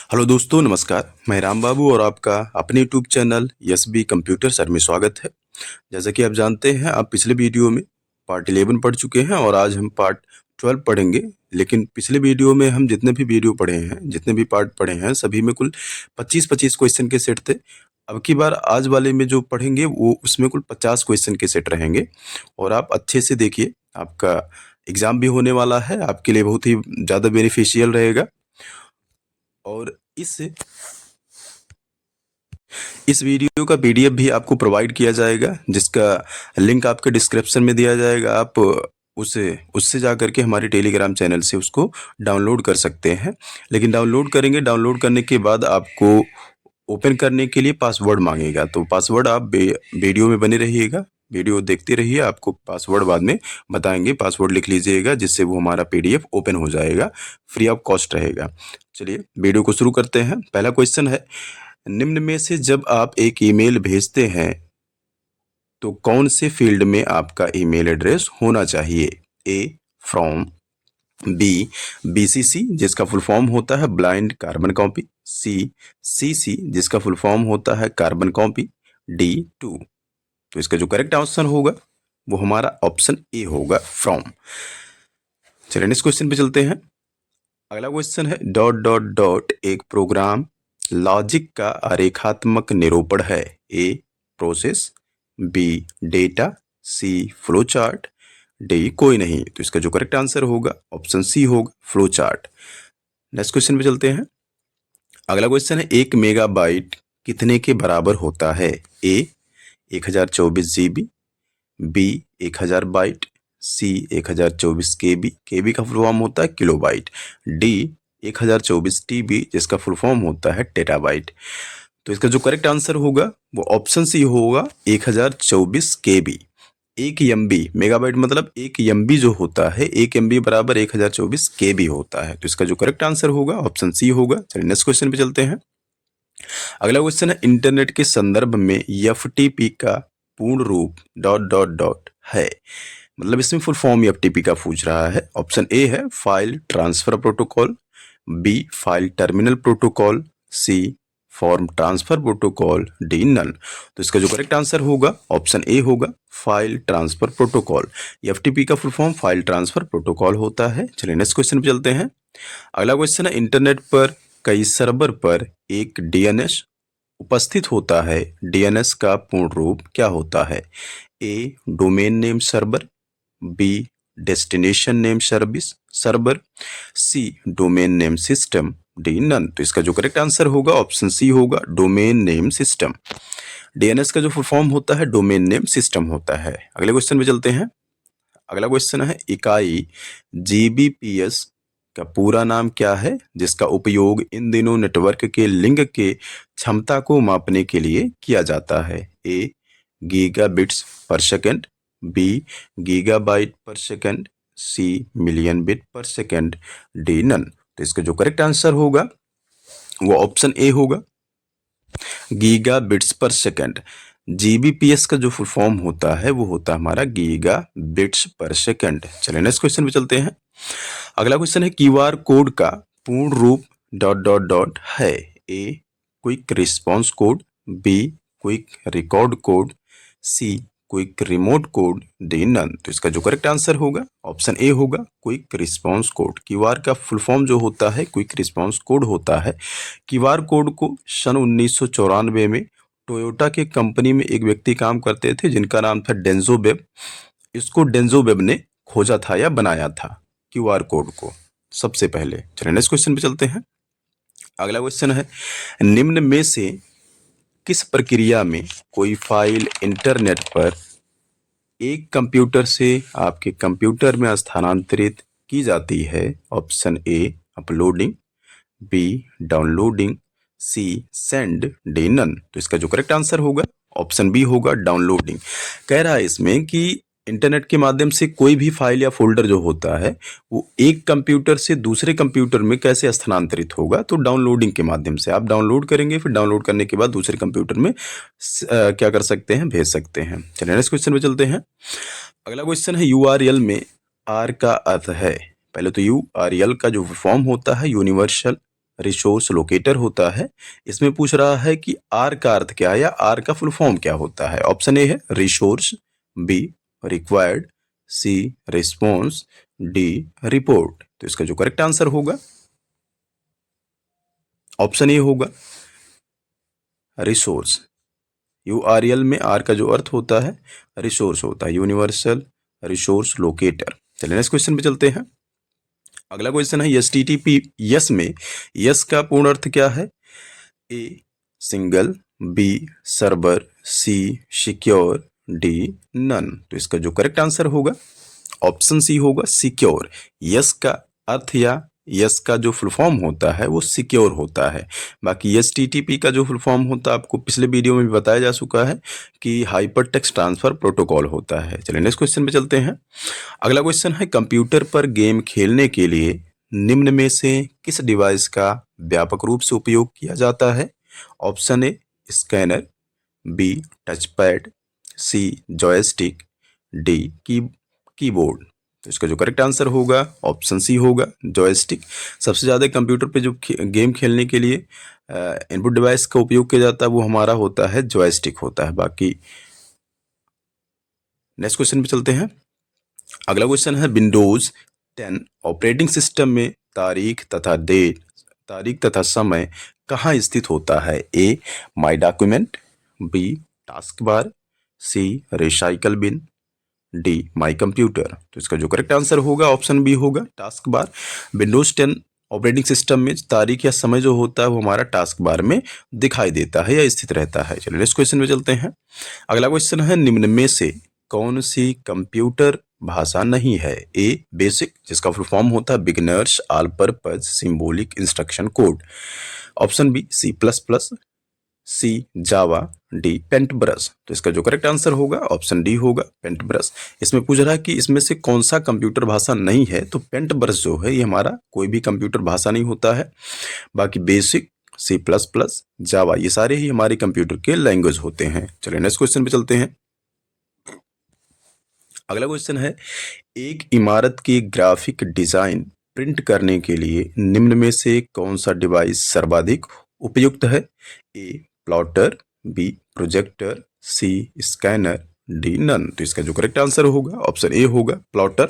Hello दोस्तों, नमस्कार। मैं राम बाबू और आपका अपने YouTube channel SB computer sir में स्वागत है। जैसा कि आप जानते हैं, आप पिछले वीडियो में पार्ट 11 पढ़ चुके हैं और आज हम पार्ट 12 पढ़ेंगे। लेकिन पिछले वीडियो में हम जितने भी वीडियो पढ़े हैं, जितने भी पार्ट पढ़े हैं, सभी में कुल 25-25 क्वेश्चन के सेट थे। अब की बार आज वाले में जो पढ़ेंगे वो उसमें कुल 50 क्वेश्चन के सेट रहेंगे। और आप अच्छे से देखिए, आपका एग्ज़ाम भी होने वाला है, आपके लिए बहुत ही ज़्यादा बेनिफिशियल रहेगा। और इस वीडियो का पीडीएफ भी आपको प्रोवाइड किया जाएगा, जिसका लिंक आपके डिस्क्रिप्शन में दिया जाएगा। आप उसे उससे जा करके हमारे टेलीग्राम चैनल से उसको डाउनलोड कर सकते हैं। लेकिन डाउनलोड करेंगे, डाउनलोड करने के बाद आपको ओपन करने के लिए पासवर्ड मांगेगा। तो पासवर्ड आप वीडियो में बने रहिएगा, वीडियो देखते रहिए, आपको पासवर्ड बाद में बताएंगे। पासवर्ड लिख लीजिएगा, जिससे वो हमारा पीडीएफ ओपन हो जाएगा, फ्री ऑफ कॉस्ट रहेगा। चलिए वीडियो को शुरू करते हैं। पहला क्वेश्चन है, निम्न में से जब आप एक ईमेल भेजते हैं तो कौन से फील्ड में आपका ईमेल एड्रेस होना चाहिए? ए फ्रॉम, बी बीसीसी जिसका फुल फॉर्म होता है blind carbon copy, C CC जिसका फुल फॉर्म होता है कार्बन कॉपी, डी टू। तो इसका जो करेक्ट आंसर होगा वो हमारा ऑप्शन ए होगा, फ्रॉम। चलिए नेक्स्ट क्वेश्चन पे चलते हैं। अगला क्वेश्चन है, डॉट डॉट डॉट एक प्रोग्राम लॉजिक का आरेखात्मक निरूपण है। A process, B data, C flow chart, D कोई नहीं। तो इसका जो करेक्ट आंसर होगा ऑप्शन सी होगा, फ्लो चार्ट। नेक्स्ट क्वेश्चन पे चलते हैं। अगला क्वेश्चन है, एक मेगाबाइट कितने के बराबर होता है? ए 1024 जीबी, बी 1000 बाइट, सी 1024 केबी, केबी का फुल फॉर्म होता है किलोबाइट, डी 1024 टीबी जिसका फुल फॉर्म होता है टेराबाइट। तो इसका जो करेक्ट आंसर होगा वो ऑप्शन सी होगा, 1024 केबी। एक एमबी, मेगाबाइट मतलब एक एमबी जो होता है, एक एमबी बराबर 1024 केबी होता है। तो इसका जो करेक्ट आंसर होगा ऑप्शन सी होगा। चलिए नेक्स्ट क्वेश्चन पे चलते हैं। अगला क्वेश्चन है, इंटरनेट के संदर्भ में एफटीपी का पूर्ण रूप डॉट डॉट डॉट है। मतलब इसमें फुल फॉर्म एफटीपी का पूछ रहा है। ऑप्शन ए है file transfer protocol, B file terminal protocol, C form transfer protocol, D none. तो इसका जो करेक्ट आंसर होगा ऑप्शन ए होगा, फाइल ट्रांसफर प्रोटोकॉल। एफटीपी का full form file transfer protocol होता है। चलिए नेक्स्ट क्वेश्चन पे चलते हैं। अगला क्वेश्चन है, इंटरनेट पर कई सर्वर पर एक डीएनएस उपस्थित होता है। डीएनएस का पूर्ण रूप क्या होता है? A domain name server, B destination name service server, C domain name system, D none. तो इसका जो करेक्ट आंसर होगा ऑप्शन सी होगा, डोमेन नेम सिस्टम। डीएनएस का जो फुल फॉर्म होता है डोमेन नेम सिस्टम होता है। अगले क्वेश्चन पे चलते हैं। अगला क्वेश्चन है, इकाई जीबीपीएस का पूरा नाम क्या है जिसका उपयोग इन दिनों नेटवर्क के लिंक के क्षमता को मापने के लिए किया जाता है? A gigabits per second, B gigabyte per second, C million bit per second, D none. तो इसका जो करेक्ट आंसर होगा वो ऑप्शन ए होगा, गीगा बिट्स पर सेकंड। जीबीपीएस का जो फुल फॉर्म होता है वो होता है हमारा गीगा बिट्स पर सेकंड। चलिए नेक्स्ट क्वेश्चन पे चलते हैं। अगला क्वेश्चन है, क्यूआर कोड का पूर्ण रूप डॉट डॉट डॉट है। A quick response code, B quick record code, C quick remote code, D none. तो इसका जो करेक्ट आंसर होगा ऑप्शन ए होगा, क्विक रिस्पांस कोड। क्यूआर का फुल फॉर्म जो होता है क्विक रिस्पांस कोड होता है। क्यूआर कोड को सन 1994 में टोयोटा के कंपनी में एक व्यक्ति काम करते थे जिनका नाम था डेंजो वेब। इसको डेंजो वेब ने खोजा था या बनाया था क्यूआर कोड को सबसे पहले। चलिए नेक्स्ट क्वेश्चन पे चलते हैं। अगला क्वेश्चन है, निम्न में से किस प्रक्रिया में कोई फाइल इंटरनेट पर एक कंप्यूटर से आपके कंप्यूटर में स्थानांतरित की जाती है? Option A uploading, B downloading, C send, D none. तो इसका जो करेक्ट आंसर होगा ऑप्शन बी होगा, डाउनलोडिंग। कह रहा है इसमें कि इंटरनेट के माध्यम से कोई भी फाइल या फोल्डर जो होता है वो एक कंप्यूटर से दूसरे कंप्यूटर में कैसे स्थानांतरित होगा, तो डाउनलोडिंग के माध्यम से आप डाउनलोड करेंगे, फिर डाउनलोड करने के बाद दूसरे कंप्यूटर में क्या कर सकते हैं, भेज सकते हैं। चलिए नेक्स्ट क्वेश्चन पे चलते हैं। अगला क्वेश्चन है, यूआरएल में आर का अर्थ है। पहले तो यूआरएल का जो फॉर्म होता है यूनिवर्सल रिसोर्स लोकेटर होता है। इसमें पूछ रहा है कि आर का अर्थ क्या है या आर का फुल फॉर्म क्या होता है। ऑप्शन ए है resource, B required, C response, D report. तो इसका जो करेक्ट आंसर होगा ऑप्शन ए होगा रिसोर्स। यूआरएल में आर का जो अर्थ होता है रिसोर्स होता है, यूनिवर्सल रिसोर्स लोकेटर। चलिए नेक्स्ट क्वेश्चन पे चलते हैं। अगला क्वेश्चन है एचटीटीपी यस में यस का पूर्ण अर्थ क्या है। A single, B server, C secure, D none. तो इसका जो करेक्ट आंसर होगा ऑप्शन सी होगा सिक्योर। यस का अर्थ या यस का जो फुल फॉर्म होता है वो सिक्योर होता है। बाकी एचटीटीपी का जो फुल फॉर्म होता है आपको पिछले वीडियो में भी बताया जा चुका है कि हाइपर टेक्स्ट ट्रांसफर प्रोटोकॉल होता है। चलिए नेक्स्ट क्वेश्चन पे चलते हैं। अगला क्वेश्चन है कंप्यूटर पर गेम खेलने के लिए निम्न में से किस डिवाइस का व्यापक रूप से उपयोग किया जाता है। Option A scanner, B touch pad, C joystick, D keyboard. तो इसका जो करेक्ट आंसर होगा ऑप्शन सी होगा जॉयस्टिक। सबसे ज़्यादा कंप्यूटर पे जो गेम खेलने के लिए इनपुट डिवाइस का उपयोग किया जाता है वो हमारा होता है जॉयस्टिक होता है। बाकी नेक्स्ट क्वेश्चन पे चलते हैं। अगला क्वेश्चन है विंडोज 10 ऑपरेटिंग सिस्टम में तारीख तथा समय कहाँ स्थित होता है। A my document, B task bar, C recycle bin, D my computer. तो इसका जो करेक्ट आंसर होगा ऑप्शन बी होगा task bar. Windows 10 operating system में तारीख या समय जो होता है वो हमारा टास्क बार में दिखाई देता है या स्थित रहता है। चलिए नेक्स्ट क्वेश्चन में चलते हैं। अगला क्वेश्चन है निम्न में से कौन सी कंप्यूटर भाषा नहीं है। ए बेसिक जिसका फुल फॉर्म होता है beginners all purpose symbolic instruction code. Option B C plus plus, C Java, D paint brush. तो इसका जो करेक्ट आंसर होगा ऑप्शन डी होगा पेंट ब्रश। इसमें पूछ रहा है कि इसमें से कौन सा कंप्यूटर भाषा नहीं है, तो पेंट ब्रश जो है ये हमारा कोई भी कंप्यूटर भाषा नहीं होता है। बाकी बेसिक, सी प्लस प्लस, जावा ये सारे ही हमारे कंप्यूटर के लैंग्वेज होते हैं। चलिए नेक्स्ट क्वेश्चन पे चलते हैं। अगला क्वेश्चन है एक इमारत की ग्राफिक डिजाइन प्रिंट करने के लिए निम्न में से कौन सा डिवाइस सर्वाधिक उपयुक्त है। ए प्लॉटर, बी प्रोजेक्टर, सी स्कैनर, डी नन। तो इसका जो करेक्ट आंसर होगा ऑप्शन ए होगा प्लॉटर।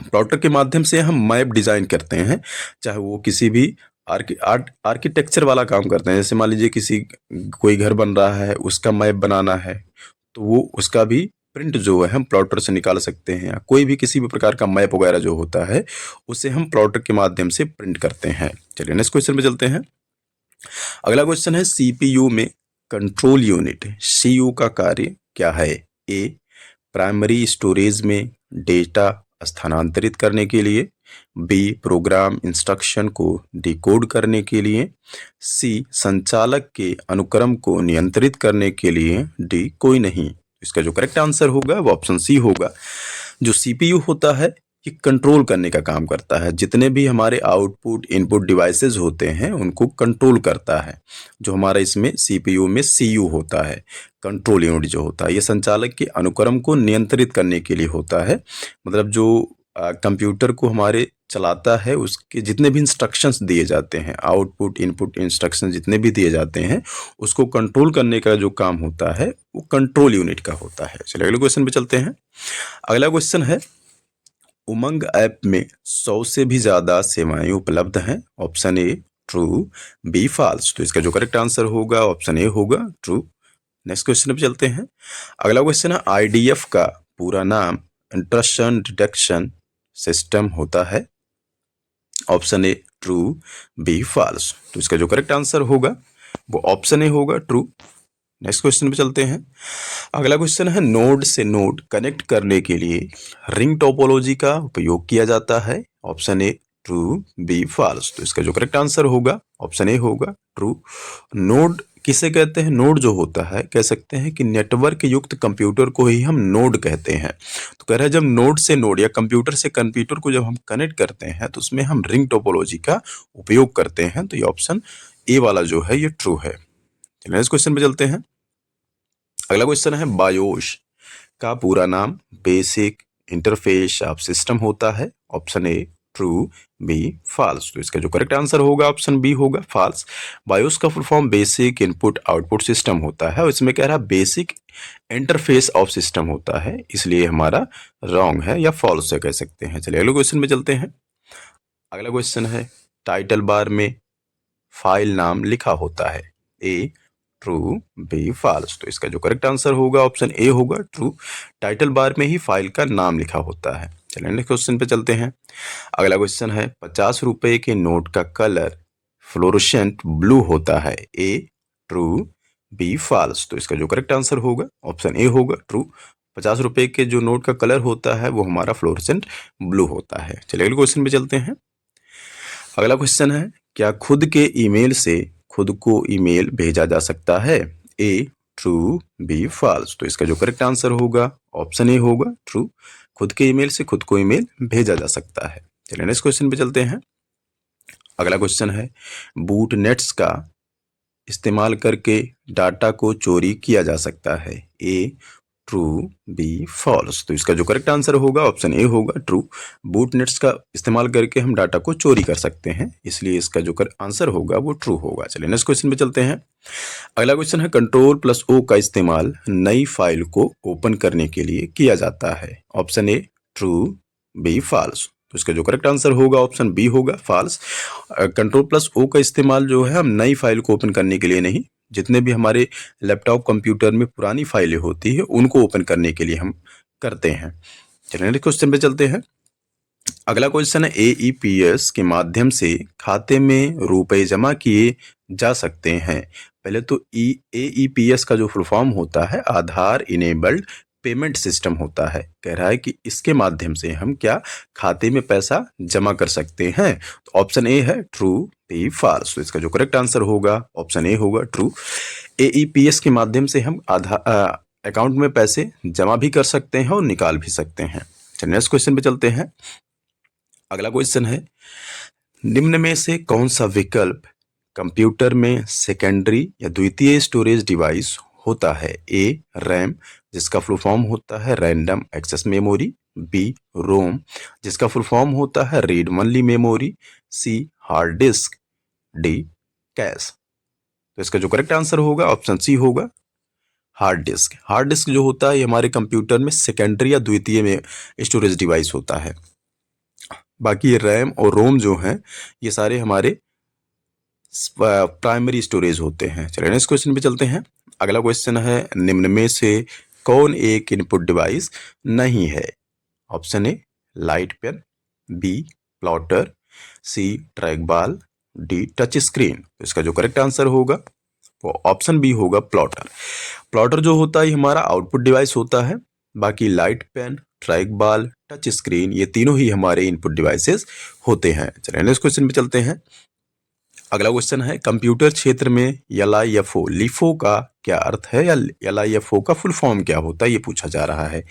प्लॉटर के माध्यम से हम मैप डिजाइन करते हैं, चाहे वो किसी भी आर्किटेक्चर वाला काम करते हैं। जैसे मान लीजिए किसी कोई घर बन रहा है उसका मैप बनाना है तो वो उसका भी प्रिंट जो है हम प्लॉटर से निकाल सकते हैं। कोई भी किसी भी प्रकार का मैप वगैरह जो होता है उसे हम प्लॉटर के माध्यम से प्रिंट करते हैं। चलिए नेक्स्ट क्वेश्चन पे चलते हैं। अगला क्वेश्चन है सीपीयू में कंट्रोल यूनिट सीयू का कार्य क्या है। ए प्राइमरी स्टोरेज में डेटा स्थानांतरित करने के लिए, बी प्रोग्राम इंस्ट्रक्शन को डिकोड करने के लिए, सी संचालक के अनुक्रम को नियंत्रित करने के लिए, डी कोई नहीं। इसका जो करेक्ट आंसर होगा वो ऑप्शन सी होगा। जो सीपीयू होता है ये कंट्रोल करने का काम करता है। जितने भी हमारे आउटपुट इनपुट डिवाइसेस होते हैं उनको कंट्रोल करता है। जो हमारा इसमें सीपीयू में सीयू होता है, कंट्रोल यूनिट जो होता है ये संचालक के अनुक्रम को नियंत्रित करने के लिए होता है। मतलब जो कंप्यूटर को हमारे चलाता है उसके जितने भी इंस्ट्रक्शंस दिए जाते हैं, आउटपुट इनपुट इंस्ट्रक्शन जितने भी दिए जाते हैं उसको कंट्रोल करने का जो काम होता है वो कंट्रोल यूनिट का होता है। चलिए अगले क्वेश्चन पे चलते हैं। अगला क्वेश्चन है उमंग ऐप में 100 से भी ज़्यादा सेवाएं उपलब्ध हैं। Option A true, B false. तो इसका जो करेक्ट आंसर होगा ऑप्शन ए होगा ट्रू। नेक्स्ट क्वेश्चन पे चलते हैं। अगला क्वेश्चन है आईडीएफ का पूरा नाम इंट्रूशन डिटेक्शन सिस्टम होता है। Option A true, B false. तो इसका जो करेक्ट आंसर होगा वो ऑप्शन ए होगा ट्रू। नेक्स्ट क्वेश्चन पे चलते हैं। अगला क्वेश्चन है नोड से नोड कनेक्ट करने के लिए रिंग टोपोलॉजी का उपयोग किया जाता है। Option A true, B false. तो इसका जो करेक्ट आंसर होगा ऑप्शन ए होगा ट्रू। नोड किसे कहते हैं? नोड जो होता है कह सकते हैं कि नेटवर्क युक्त कंप्यूटर को ही हम नोड कहते हैं। तो कह रहा है जब नोड से नोड या कंप्यूटर से कंप्यूटर को जब हम कनेक्ट करते हैं तो उसमें हम रिंग टोपोलॉजी का उपयोग करते हैं। तो ये ऑप्शन ए वाला जो है ये ट्रू है। नेक्स्ट क्वेश्चन पे चलते हैं। अगला क्वेश्चन है बायोस का पूरा नाम बेसिक इंटरफेस ऑफ सिस्टम होता है। Option A true, B, false. तो इसका जो करेक्ट आंसर होगा ऑप्शन बी होगा फॉल्स। बायोस का full form basic input output system होता है और इसमें कह रहा है बेसिक इंटरफेस ऑफ सिस्टम होता है, इसलिए हमारा रॉन्ग है या फॉल्स है कह सकते हैं। चलिए अगले क्वेश्चन में चलते हैं। अगला क्वेश्चन है टाइटल बार में फाइल नाम लिखा होता है, ए ट्रू, बी फॉल्स। तो इसका जो करेक्ट आंसर होगा ऑप्शन ए होगा ट्रू। टाइटल बार में ही फाइल का नाम लिखा होता है। चलिए नेक्स्ट क्वेश्चन पे चलते हैं। अगला क्वेश्चन है 50 रुपए के नोट का कलर फ्लोरोसेंट ब्लू होता है, ए ट्रू, बी फॉल्स। तो इसका जो करेक्ट आंसर होगा ऑप्शन ए होगा ट्रू। 50 रुपए के जो नोट का कलर होता है वो हमारा फ्लोरोसेंट ब्लू होता है। चलिए अगले क्वेश्चन पे चलते हैं। अगला क्वेश्चन है क्या खुद के ईमेल से खुद को ईमेल भेजा जा सकता है, ए ट्रू, बी फॉल्स। तो इसका जो करेक्ट आंसर होगा ऑप्शन ए होगा ट्रू। खुद के ईमेल से खुद को ईमेल भेजा जा सकता है। चलिए नेक्स्ट क्वेश्चन पे चलते हैं। अगला क्वेश्चन है बूट नेट्स का इस्तेमाल करके डाटा को चोरी किया जा सकता है, ए ट्रू, बी फॉल्स। तो इसका जो करेक्ट आंसर होगा ऑप्शन ए होगा ट्रू। बूटनेट्स का इस्तेमाल करके हम डाटा को चोरी कर सकते हैं, इसलिए इसका जो आंसर होगा वो ट्रू होगा। चलिए नेक्स्ट क्वेश्चन पे चलते हैं। अगला क्वेश्चन है कंट्रोल+O का इस्तेमाल नई फाइल को ओपन करने के लिए किया जाता है, option A true, B false. तो इसका जो करेक्ट आंसर होगा ऑप्शन बी होगा फॉल्स। कंट्रोल+O का इस्तेमाल जो है हम नई फाइल को ओपन करने के लिए नहीं, जितने भी हमारे लैपटॉप कंप्यूटर में पुरानी फाइलें होती है उनको ओपन करने के लिए हम करते हैं। चलिए नेक्स्ट क्वेश्चन पे चलते हैं। अगला क्वेश्चन है AEPS के माध्यम से खाते में रुपए जमा किए जा सकते हैं। पहले तो AEPS का जो फुल फॉर्म होता है आधार इनेबल्ड पेमेंट सिस्टम होता है। कह रहा है कि इसके माध्यम से हम क्या खाते में पैसा जमा कर सकते हैं। तो ऑप्शन ए है ट्रू, बी फॉल्स। तो इसका जो करेक्ट आंसर होगा ऑप्शन ए होगा ट्रू। AEPS के माध्यम से हम अकाउंट में पैसे जमा भी कर सकते हैं और निकाल भी सकते हैं। चलिए नेक्स्ट क्वेश्चन पे चलते हैं। अगला क्वेश्चन है निम्न में से कौन सा विकल्प कंप्यूटर में सेकेंडरी या द्वितीय स्टोरेज डिवाइस होता है, ए रैम जिसका फुल फॉर्म होता है random access memory, B ROM जिसका फुल फॉर्म होता है read only memory, C hard disk, D cache. तो इसका जो करेक्ट आंसर होगा ऑप्शन सी होगा हार्ड डिस्क। हार्ड डिस्क जो होता है ये हमारे कंप्यूटर में सेकेंडरी या द्वितीय में स्टोरेज डिवाइस होता है। बाकी रैम और रोम जो हैं ये सारे हमारे प्राइमरी स्टोरेज होते हैं। चलिए नेक्स्ट क्वेश्चन पे चलते हैं। अगला क्वेश्चन है निम्न में से कौन एक इनपुट डिवाइस नहीं है, option A light pen, B plotter, C track ball, D touch screen. तो इसका जो करेक्ट आंसर होगा वो ऑप्शन बी होगा प्लॉटर। प्लॉटर जो होता है हमारा आउटपुट डिवाइस होता है। बाकी light pen, track ball, touch screen ये तीनों ही हमारे इनपुट डिवाइसेस होते हैं। चलिए नेक्स्ट क्वेश्चन पे चलते हैं। अगला क्वेश्चन है कंप्यूटर क्षेत्र में LIFO लिफो का क्या अर्थ है या LIFO का फुल फॉर्म क्या होता है ये पूछा जा रहा है।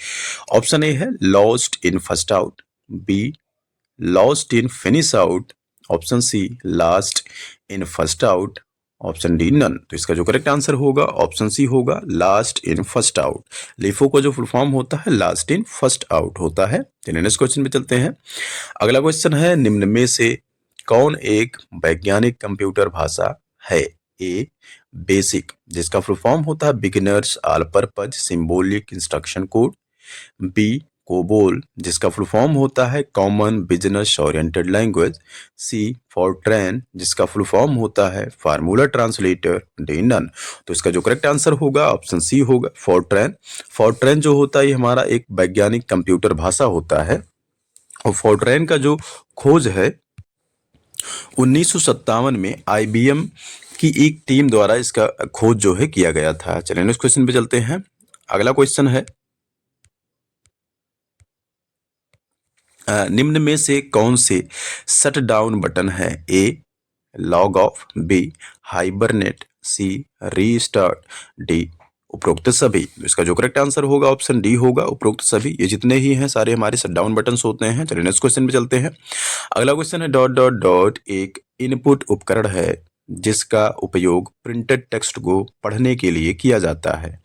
ऑप्शन ए है lost in first out, B lost in finish out, option C last in first out, option D none. तो इसका जो करेक्ट आंसर होगा ऑप्शन सी होगा last in first out. LIFO का जो फुल फॉर्म होता है लास्ट इन फर्स्ट आउट होता है। चलिए नेक्स्ट क्वेश्चन पे चलते हैं। अगला क्वेश्चन है निम्न में से कौन एक वैज्ञानिक कंप्यूटर भाषा है, ए बेसिक जिसका फुल फॉर्म होता है beginners all purpose symbolic instruction code, B COBOL जिसका फुल फॉर्म होता है common business oriented language, C FORTRAN जिसका फुल फॉर्म होता है फार्मूला ट्रांसलेटर, डी नन। तो इसका जो करेक्ट आंसर होगा ऑप्शन सी होगा फॉरट्रैन। फॉरट्रैन जो होता है हमारा एक वैज्ञानिक कंप्यूटर भाषा होता है और फॉरट्रैन का जो खोज है 1957 में IBM की एक टीम द्वारा इसका खोज जो है किया गया था। चलिए नेक्स्ट क्वेश्चन पे चलते हैं। अगला क्वेश्चन है निम्न में से कौन से शट डाउन बटन है, A log off, B hibernate, C restart, D उपरोक्त सभी। तो इसका जो करेक्ट आंसर होगा ऑप्शन डी होगा उपरोक्त सभी। ये जितने ही हैं सारे हमारे शट डाउन बटन्स होते हैं। चलिए नेक्स्ट क्वेश्चन पे चलते हैं। अगला क्वेश्चन है डॉट डॉट डॉट एक इनपुट उपकरण है जिसका उपयोग प्रिंटेड टेक्स्ट को पढ़ने के लिए किया जाता है।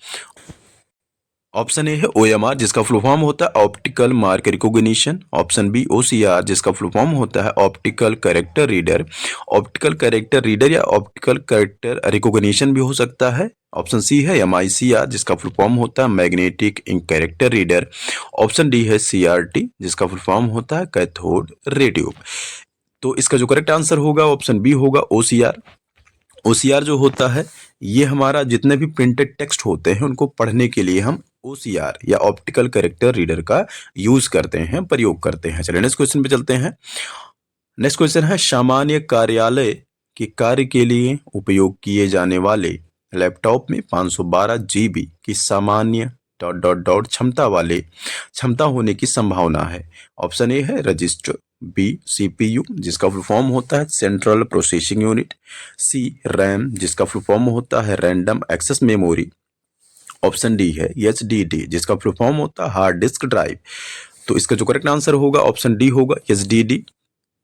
ऑप्शन ए है OMR जिसका फुल फॉर्म होता है optical mark recognition. Option B OCR जिसका फुल फॉर्म होता है optical character reader. Optical character reader या ऑप्टिकल कैरेक्टर रिकॉग्निशन भी हो सकता है। ऑप्शन सी है MICR जिसका फुल फॉर्म होता है magnetic ink character reader. Option D है CRT जिसका फुल फॉर्म होता है कैथोड रे ट्यूब। तो इसका जो करेक्ट आंसर होगा ऑप्शन बी होगा OCR। OCR जो होता है ये हमारा जितने भी प्रिंटेड टेक्स्ट होते हैं उनको पढ़ने के लिए हम OCR या ऑप्टिकल कैरेक्टर रीडर का यूज करते हैं, प्रयोग करते हैं। चलिए नेक्स्ट क्वेश्चन पे चलते हैं। नेक्स्ट क्वेश्चन है सामान्य कार्यालय के कार्य के लिए उपयोग किए जाने वाले लैपटॉप में 512 GB की सामान्य डॉट डॉट डॉट क्षमता होने की संभावना है। ऑप्शन ए है रजिस्टर, बी CPU जिसका फुल फॉर्म होता है central processing unit, C RAM जिसका फुल फॉर्म होता है random access memory. Option D है HDD जिसका फुल फॉर्म होता है हार्ड डिस्क ड्राइव। तो इसका जो करेक्ट आंसर होगा ऑप्शन डी होगा HDD।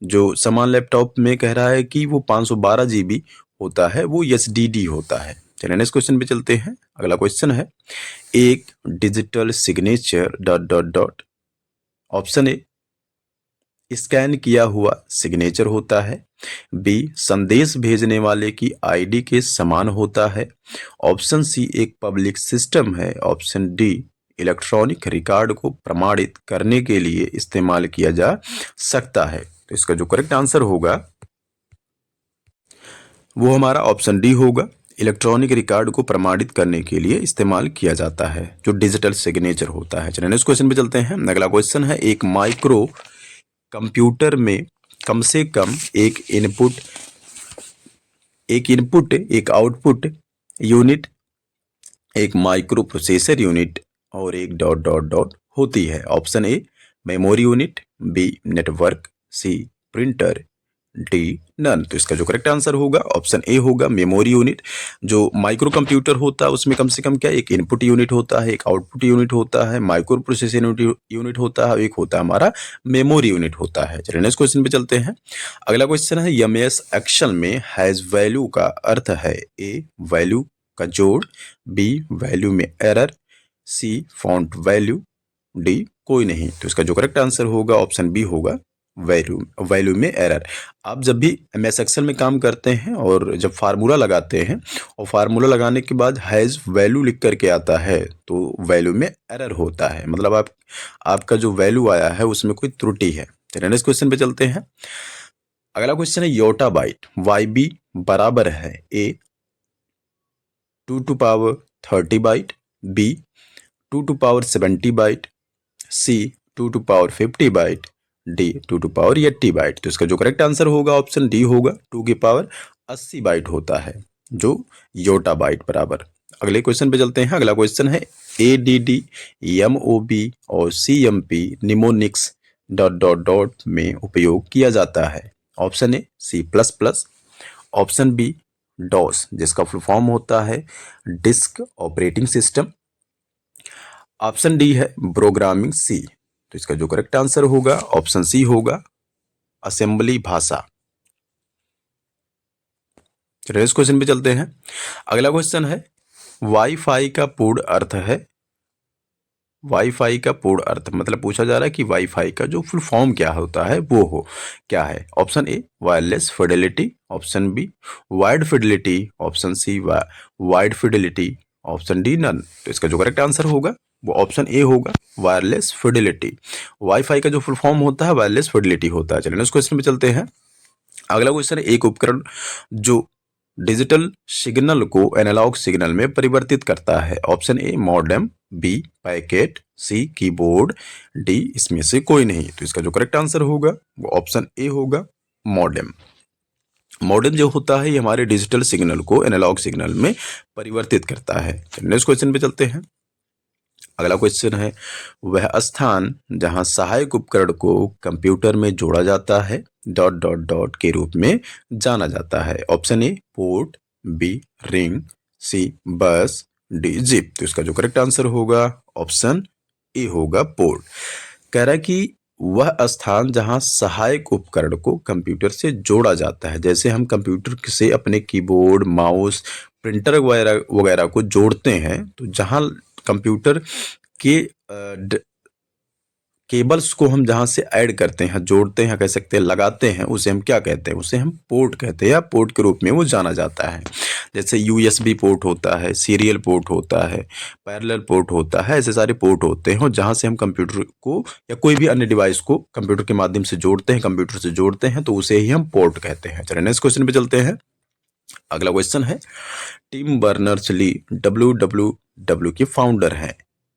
जो समान लैपटॉप में कह रहा है कि वो 512 GB होता है वो HDD होता है। चलिए नेक्स्ट क्वेश्चन पे चलते हैं। अगला क्वेश्चन है एक digital signature dot dot dot. Option A scan किया हुआ सिग्नेचर होता है, बी संदेश भेजने वाले की ID के समान होता है। ऑप्शन सी एक पब्लिक सिस्टम है। ऑप्शन डी इलेक्ट्रॉनिक रिकॉर्ड को प्रमाणित करने के लिए इस्तेमाल किया जा सकता है। तो इसका जो करेक्ट आंसर होगा वो हमारा ऑप्शन डी होगा, इलेक्ट्रॉनिक रिकॉर्ड को प्रमाणित करने के लिए इस्तेमाल किया जाता है जो डिजिटल सिग्नेचर होता है। चलिए नेक्स्ट क्वेश्चन पे चलते हैं। अगला क्वेश्चन है एक माइक्रो कंप्यूटर में कम से कम एक इनपुट एक आउटपुट यूनिट, एक माइक्रो प्रोसेसर यूनिट और एक डॉट डॉट डॉट होती है। Option A memory unit, B network, C printer, D none. तो इसका जो करेक्ट आंसर होगा ऑप्शन ए होगा मेमोरी यूनिट। जो माइक्रो कंप्यूटर होता है उसमें कम से कम क्या एक इनपुट यूनिट होता है, एक आउटपुट यूनिट होता है, माइक्रो प्रोसेसर यूनिट होता है, एक होता है हमारा मेमोरी यूनिट होता है। चलिए नेक्स्ट क्वेश्चन पे चलते हैं। अगला क्वेश्चन है MS एक्सेल में हैज वैल्यू का अर्थ है ए वैल्यू का जोड़, बी वैल्यू में एरर, सी फॉन्ट वैल्यू, डी कोई नहीं। तो इसका जो करेक्ट आंसर होगा ऑप्शन बी होगा वैल्यू में एरर। आप जब भी MS एक्सेल में काम करते हैं और जब फार्मूला लगाते हैं और फार्मूला लगाने के बाद हैज वैल्यू लिख करके आता है तो वैल्यू में एरर होता है, मतलब आपका जो वैल्यू आया है उसमें कोई त्रुटि है। चलिए नेक्स्ट क्वेश्चन पे चलते हैं। अगला क्वेश्चन है योटा बाइट YB बराबर है A 2 to power 30 byte, B 2 to power 70 byte, C 2 to power 50 byte, D 2 to power 80 byte. तो इसका जो करेक्ट आंसर होगा ऑप्शन डी होगा 2 की पावर 80 बाइट होता है जो योटा बाइट बराबर। अगले क्वेश्चन पे चलते हैं। अगला क्वेश्चन है ADD MOB और CMP mnemonics dot dot dot में उपयोग किया जाता है। Option A C++, option B DOS जिसका फुल फॉर्म होता है disk operating system, option D है प्रोग्रामिंग सी। तो इसका जो करेक्ट आंसर होगा ऑप्शन सी होगा असेंबली भाषा। नेक्स्ट क्वेश्चन पे चलते हैं। अगला क्वेश्चन है वाईफाई का पूर्ण अर्थ है, वाईफाई का पूर्ण अर्थ मतलब पूछा जा रहा है कि वाईफाई का जो फुल फॉर्म क्या होता है वो हो क्या है। Option A wireless fidelity, option B wide fidelity, option C wide fidelity, option D none. तो इसका जो करेक्ट आंसर होगा वो ऑप्शन ए होगा वायरलेस फिडेलिटी। वाईफाई का जो फुल फॉर्म होता है वायरलेस फिडेलिटी होता है। चलिए नेक्स्ट क्वेश्चन पे चलते हैं। अगला क्वेश्चन है एक उपकरण जो डिजिटल सिग्नल को एनालॉग सिग्नल में परिवर्तित करता है। Option A modem, B packet, C keyboard, D इसमें से कोई नहीं। तो इसका जो करेक्ट आंसर होगा वो ऑप्शन ए होगा मॉडेम। मॉडेम जो होता है ये हमारे डिजिटल सिग्नल को एनालॉग सिग्नल में परिवर्तित करता है। नेक्स्ट क्वेश्चन पे चलते हैं। अगला क्वेश्चन है वह स्थान जहां सहायक उपकरण को कंप्यूटर में जोड़ा जाता है डॉट डॉट डॉट के रूप में जाना जाता है। Option A port, B ring, C bus, D zip. तो इसका जो करेक्ट आंसर होगा ऑप्शन ए होगा पोर्ट। कह रहा है कि वह स्थान जहां सहायक उपकरण को कंप्यूटर से जोड़ा जाता है, जैसे हम कंप्यूटर से अपने कीबोर्ड, माउस, प्रिंटर वगैरह को जोड़ते हैं, तो जहां कंप्यूटर के केबल्स को हम जहाँ से ऐड करते हैं, जोड़ते हैं, कह सकते हैं लगाते हैं, उसे हम क्या कहते हैं? उसे हम पोर्ट कहते हैं या पोर्ट के रूप में वो जाना जाता है। जैसे यूएसबी पोर्ट होता है, सीरियल पोर्ट होता है, पैरेलल पोर्ट होता है, ऐसे सारे पोर्ट होते हैं और जहाँ से हम कंप्यूटर को या कोई भी अन्य डिवाइस को कंप्यूटर के माध्यम से जोड़ते हैं, कंप्यूटर से जोड़ते हैं, तो उसे ही हम पोर्ट कहते हैं। चलिए नेक्स्ट क्वेश्चन पे चलते हैं। अगला क्वेश्चन है, टिम बर्नर्स-ली डब्ल्यूडब्ल्यूडब्ल्यू के फाउंडर हैं।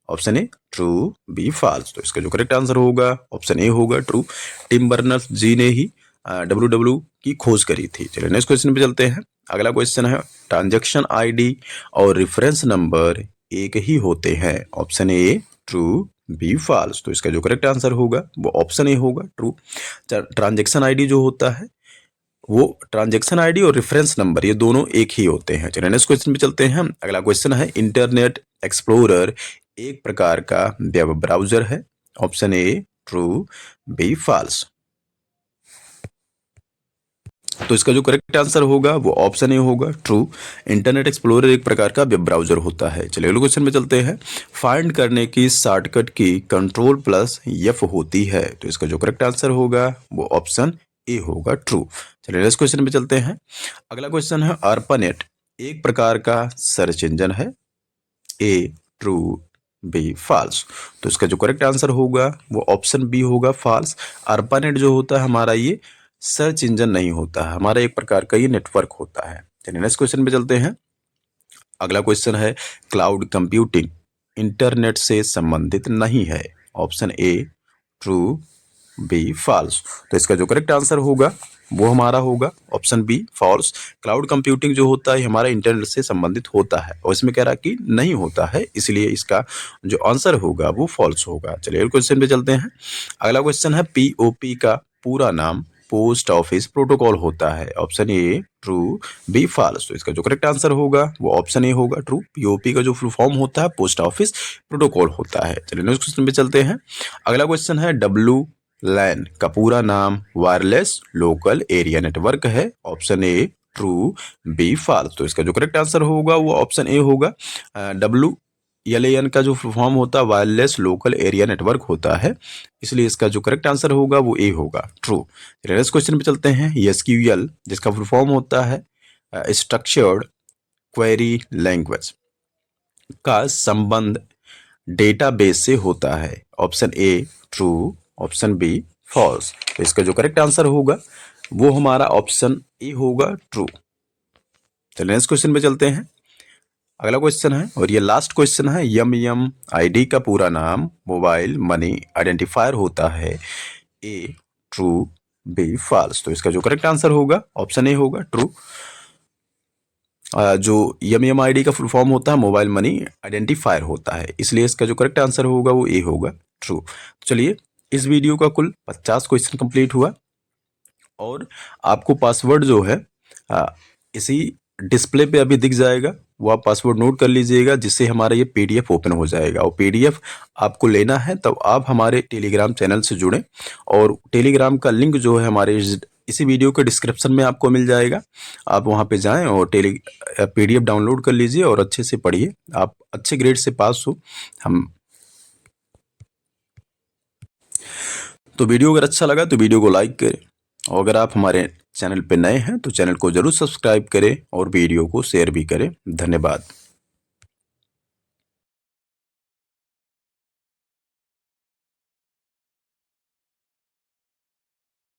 Option A true, B false. तो इसका जो करेक्ट आंसर होगा ऑप्शन ए होगा ट्रू। टिम बर्नर्स जी ने ही डब्ल्यूडब्ल्यू की खोज करी थी। चलिए नेक्स्ट क्वेश्चन पे चलते हैं। अगला क्वेश्चन है, ट्रांजैक्शन आईडी और रेफरेंस नंबर एक ही होते हैं। Option A true, B false. तो इसका जो करेक्ट आंसर होगा वो ऑप्शन ए होगा ट्रू। ट्रांजैक्शन आईडी जो होता है वो ट्रांजैक्शन आईडी और रेफरेंस नंबर ये दोनों एक ही होते हैं। चलिए नेक्स्ट क्वेश्चन पे चलते हैं। अगला क्वेश्चन है, इंटरनेट एक्सप्लोरर एक प्रकार का वेब ब्राउजर है। Option A true, B false. तो इसका जो करेक्ट आंसर होगा वो ऑप्शन ए होगा ट्रू। इंटरनेट एक्सप्लोरर एक प्रकार का वेब ब्राउजर होता है। चलिए अगले क्वेश्चन पे चलते हैं। फाइंड करने की शॉर्टकट की कंट्रोल प्लस एफ होती है। तो इसका जो करेक्ट आंसर होगा वो ऑप्शन ए होगा ट्रू। चलिए नेक्स्ट क्वेश्चन पे चलते हैं। अगला क्वेश्चन है, ARPANET एक प्रकार का सर्च इंजन है। ए ट्रू, बी फॉल्स। तो इसका जो करेक्ट आंसर होगा वो ऑप्शन बी होगा फॉल्स। ARPANET जो होता है हमारा ये सर्च इंजन नहीं होता है, हमारा एक प्रकार का ये नेटवर्क होता है। चलिए नेक्स्ट क्वेश्चन पे चलते हैं। अगला क्वेश्चन है, क्लाउड कंप्यूटिंग इंटरनेट से संबंधित नहीं है। Option A true, B false. तो इसका जो करेक्ट आंसर होगा वो हमारा होगा option B false. Cloud computing जो होता है हमारा इंटरनेट से संबंधित होता है और इसमें कह रहा कि नहीं होता है, इसलिए इसका जो आंसर होगा वो फॉल्स होगा। चलिए क्वेश्चन पे चलते हैं। अगला क्वेश्चन है, पीओपी का पूरा नाम पोस्ट ऑफिस प्रोटोकॉल होता है। Option A true, B false. तो इसका जो करेक्ट आंसर होगा वो ऑप्शन ए होगा ट्रू। पीओपी का जो फुल फॉर्म होता है पोस्ट ऑफिस प्रोटोकॉल होता है। चलिए नेक्स्ट क्वेश्चन पे चलते हैं। अगला क्वेश्चन है, WLAN का पूरा नाम वायरलेस लोकल एरिया नेटवर्क है। Option A true, B false. तो इसका जो करेक्ट आंसर होगा वो ऑप्शन ए होगा। WLAN का जो फॉर्म होता है वायरलेस लोकल एरिया नेटवर्क होता है, इसलिए इसका जो करेक्ट आंसर होगा वो ए होगा ट्रू। नेक्स्ट क्वेश्चन पे चलते हैं। SQL जिसका फुल फॉर्म होता है स्ट्रक्चर्ड क्वेरी लैंग्वेज का संबंध डेटाबेस से होता है। Option A true, option B false. तो इसका जो करेक्ट आंसर होगा वो हमारा ऑप्शन ए होगा ट्रू। चलिए नेक्स्ट क्वेश्चन पे चलते हैं। अगला क्वेश्चन है और ये लास्ट क्वेश्चन है, MMID का पूरा नाम मोबाइल मनी आइडेंटिफायर होता है। ए ट्रू, बी फॉल्स। तो इसका जो करेक्ट आंसर होगा ऑप्शन ए होगा ट्रू। जो MMID का फुल फॉर्म होता है मोबाइल मनी आइडेंटिफायर होता है, इसलिए इसका जो करेक्ट आंसर होगा वो ए होगा ट्रू। चलिए इस वीडियो का कुल 50 क्वेश्चन कंप्लीट हुआ और आपको पासवर्ड जो है इसी डिस्प्ले पे अभी दिख जाएगा, वो आप पासवर्ड नोट कर लीजिएगा, जिससे हमारा ये PDF ओपन हो जाएगा। और PDF आपको लेना है तब आप हमारे टेलीग्राम चैनल से जुड़ें और टेलीग्राम का लिंक जो है हमारे इसी वीडियो के डिस्क्रिप्शन में आपको मिल जाएगा। आप वहाँ पे जाएं और PDF डाउनलोड कर लीजिए और अच्छे से पढ़िए, आप अच्छे ग्रेड से पास हो। तो वीडियो अगर अच्छा लगा तो वीडियो को लाइक करें और अगर आप हमारे चैनल पे नए हैं तो चैनल को जरूर सब्सक्राइब करें और वीडियो को शेयर भी करें। धन्यवाद।